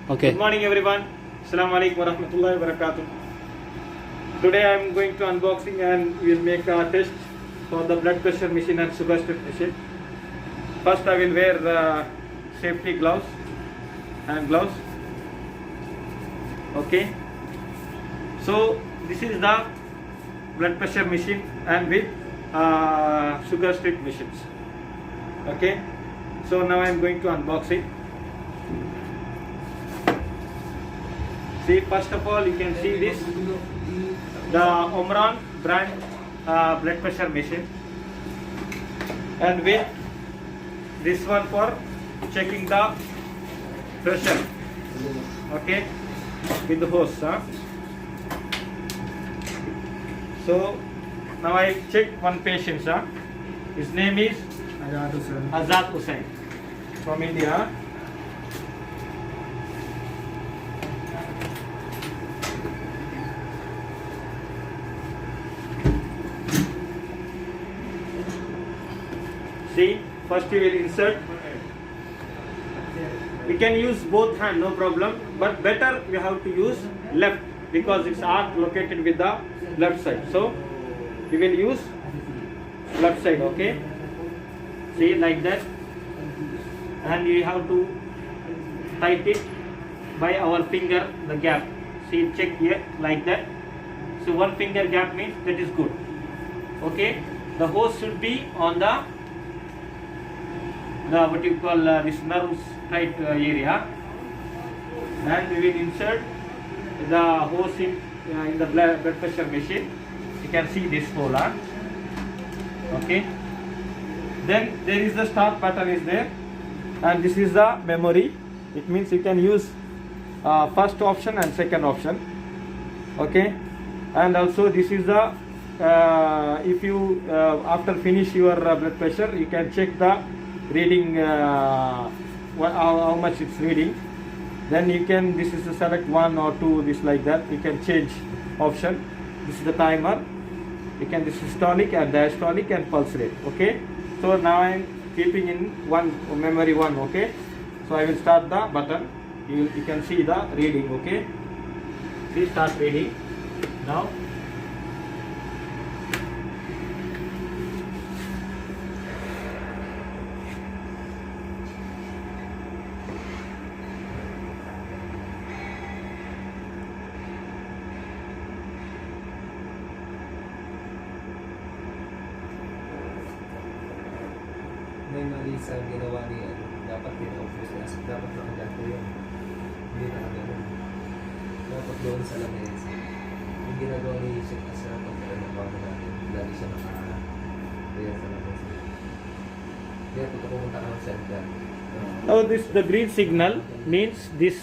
Okay. Good morning everyone. Assalamu alaikum wa rahmatullahi wa barakatuh. Today I am going to unboxing and we will make a test for the blood pressure machine and sugar strip machine. First I will wear the safety gloves, hand gloves. Okay. So this is the blood pressure machine and with sugar strip machines. Okay. So now I am going to unbox it. See, first of all, you can see this, the Omron brand blood pressure machine, and with this one for checking the pressure. Okay, with the hose. So now I check one patient. His name is Azad Hussain from India. See, first you will insert. We can use both hand, no problem, but better we have to use left because its arc located with the left side. So we will use left side, okay? See, like that, and we have to tight it by our finger, the gap. See, check here, like that. So one finger gap means that is good, okay? The hose should be on the what you call this nerves tight area, and we will insert the hose in the blood pressure machine. You can see this hole, okay. Then there is the start button is there, and this is the memory. It means you can use first option and second option, okay. And also this is the if you after finish your blood pressure, you can check the reading, how much it's reading. Then you can, this is to select 1 or 2, this like that. You can change option. This is the timer. You can, this is systolic and diastolic and pulse rate, okay. So now I am keeping in one memory 1, okay. So I will start the button. You can see the reading, okay. Please start reading now. May mali sa ginawa niya, dapat din-office niya, dapat nakagato yun. Hindi na gano'n. Dapat doon sa lamesa. Yung ginagawa ni Yusuf kasi na pagkakagawa natin, lagi siya nakakaya sa lamesa. Kaya kung pumunta ka ng center. Now this, the green signal means this,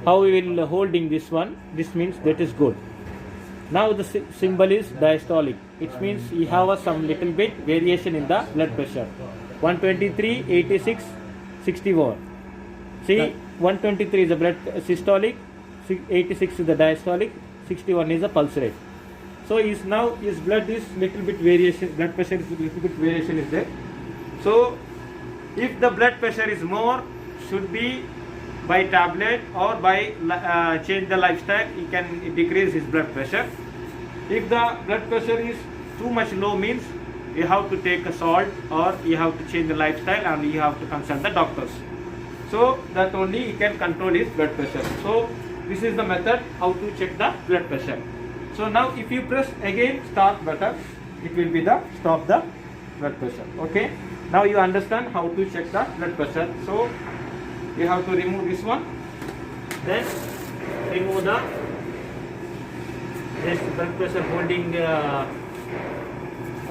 how we will holding this one, this means that is good. Now the symbol is diastolic. It means you have some little bit variation in the blood pressure. 123, 86, 64. See, 123 is the blood systolic, 86 is the diastolic, 61 is the pulse rate. So is now his blood is little bit variation, blood pressure is little bit variation is there. So if the blood pressure is more, should be by tablet or by change the lifestyle, he can decrease his blood pressure. If the blood pressure is too much low means you have to take a salt or you have to change the lifestyle and you have to consult the doctors. So that only he can control his blood pressure. So this is the method how to check the blood pressure. So now if you press again start button, it will be the stop the blood pressure, okay. Now you understand how to check the blood pressure. So you have to remove this one, then remove the this blood pressure holding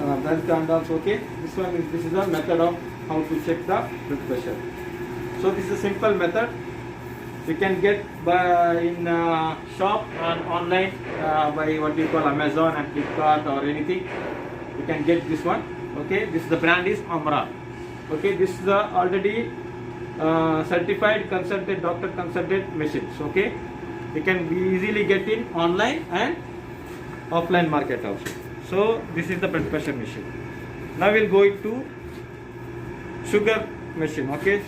blood candles, okay. This is the method of how to check the blood pressure. So this is a simple method. You can get by in shop and online by what you call Amazon and Flipkart or anything. You can get this one, okay. This is the brand is Omron, okay. This is the already certified consulted doctor consulted machines, okay. You can easily get in online and offline market also. So this is the blood pressure machine. Now we'll go into sugar machine, okay,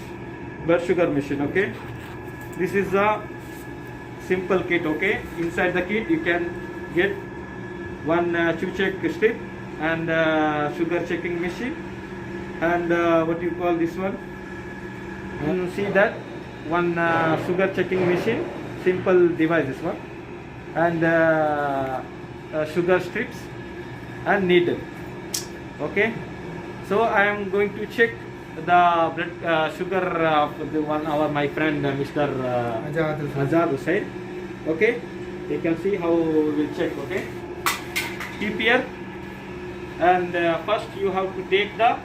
blood sugar machine, okay. this is a simple kit. Okay, inside the kit you can get one chew check strip and sugar checking machine, and what you call this one, and see that one sugar checking machine, simple device this one, and sugar strips and needle. Okay, so I am going to check the blood sugar of the one our my friend Mr. Azad Hussain. Okay, you can see how we'll check. Okay, keep here, and first you have to take the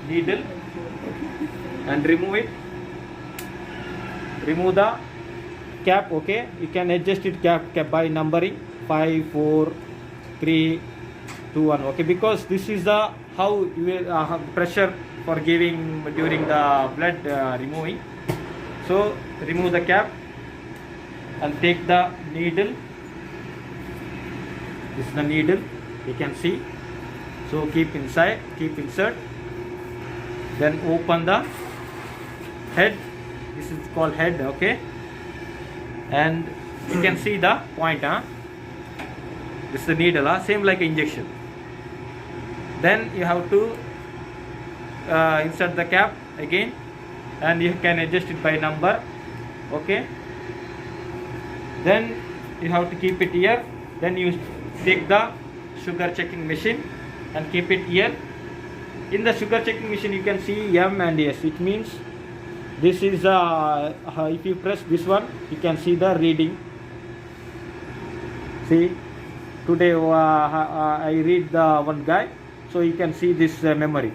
needle and remove it. Remove the cap. Okay, you can adjust it cap by numbering 5, 4, 3, 2, 1. Okay, because this is the how you will have pressure for giving during the blood removing. So remove the cap and take the needle. This is the needle, you can see. So keep inside, keep insert. Then open the head. This is called head. Okay, and you can see the point. This is the needle. Same like injection. Then you have to insert the cap again, and you can adjust it by number. Okay, then you have to keep it here. Then you take the sugar checking machine and keep it here. In the sugar checking machine you can see M and S. It means this is if you press this one you can see the reading. See, today I read the one guy, so you can see this memory.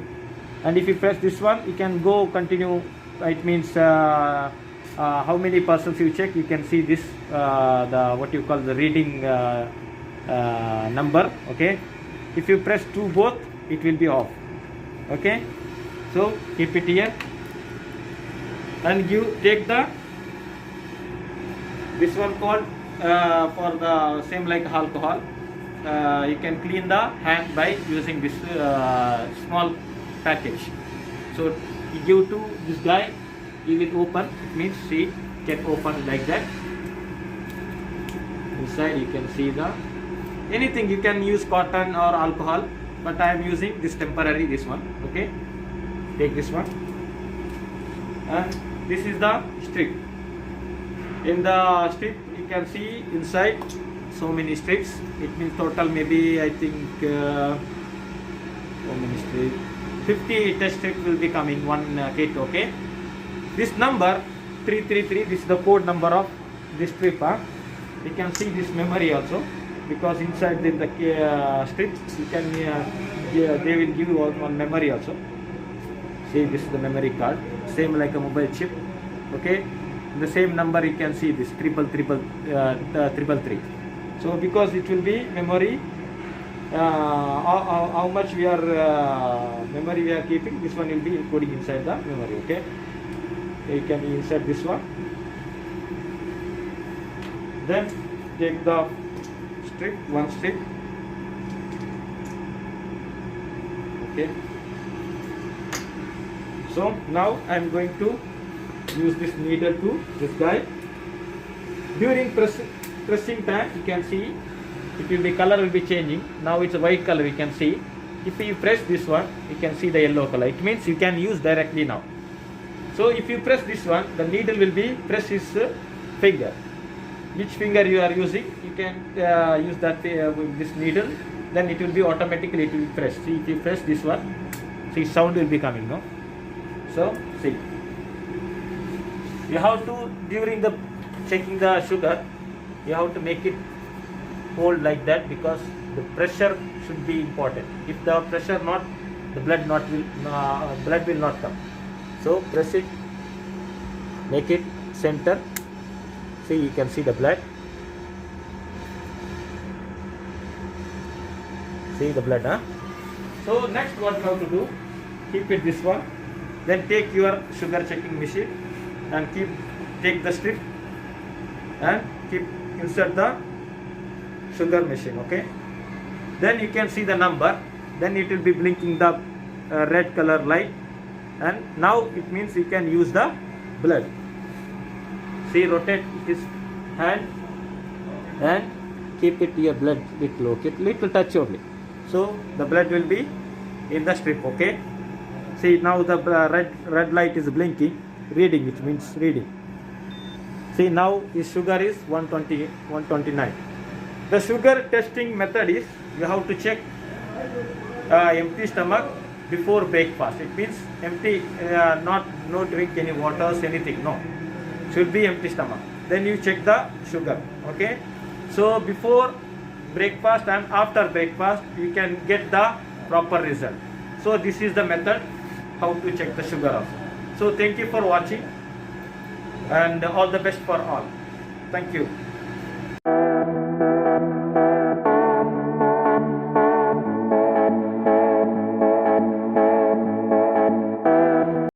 And if you press this one you can go continue. It means how many persons you check, you can see this the what you call the reading number. Okay, if you press two both it will be off. Okay, so keep it here, and you take the this one called for the same like alcohol. You can clean the hand by using this small package. So you give to this guy, he will open. It means see, can open like that. Inside you can see the anything. You can use cotton or alcohol, but I am using this temporary, this one. Okay, take this one, and this is the strip. In the strip you can see inside so many strips. It means total maybe I think how many strips? 50 test strips will be coming one kit. Okay, this number 333, this is the code number of this strip. You can see this memory also, because inside the strips you can they will give you one memory also. See, this is the memory card, same like a mobile chip. Okay, the same number you can see this 333. So because it will be memory, how much we are memory we are keeping, this one will be including inside the memory. Okay, you can insert this one, then take the strip, one strip. Okay, so now I am going to use this needle to this guy. During pressing time you can see it will be color will be changing. Now it's a white color, you can see. If you press this one you can see the yellow color. It means you can use directly now. So if you press this one, the needle will be press his finger. Which finger you are using, you can use that with this needle, then it will be automatically, it will press. See, if you press this one, see, sound will be coming, no? So see, you have to, during the checking the sugar, you have to make it hold like that, because the pressure should be important. If the pressure not, the blood will not come. So press it, make it center. See, you can see the blood. See the blood, huh? So next what you have to do, keep it this one. Then take your sugar checking machine and take the strip and insert the sugar machine. Okay. Then you can see the number. Then it will be blinking the red color light. And now it means you can use the blood. See, rotate his hand and keep it your blood little, okay, little touch only. So the blood will be in the strip, okay. See, now the red light is blinking, reading, it means reading. See, now his sugar is 120, 129. The sugar testing method is, you have to check empty stomach before breakfast. It means empty, no drink any waters, anything, no. Should be empty stomach. Then you check the sugar, okay. So before breakfast and after breakfast, you can get the proper result. So this is the method how to check the sugar also. So thank you for watching and all the best for all. Thank you.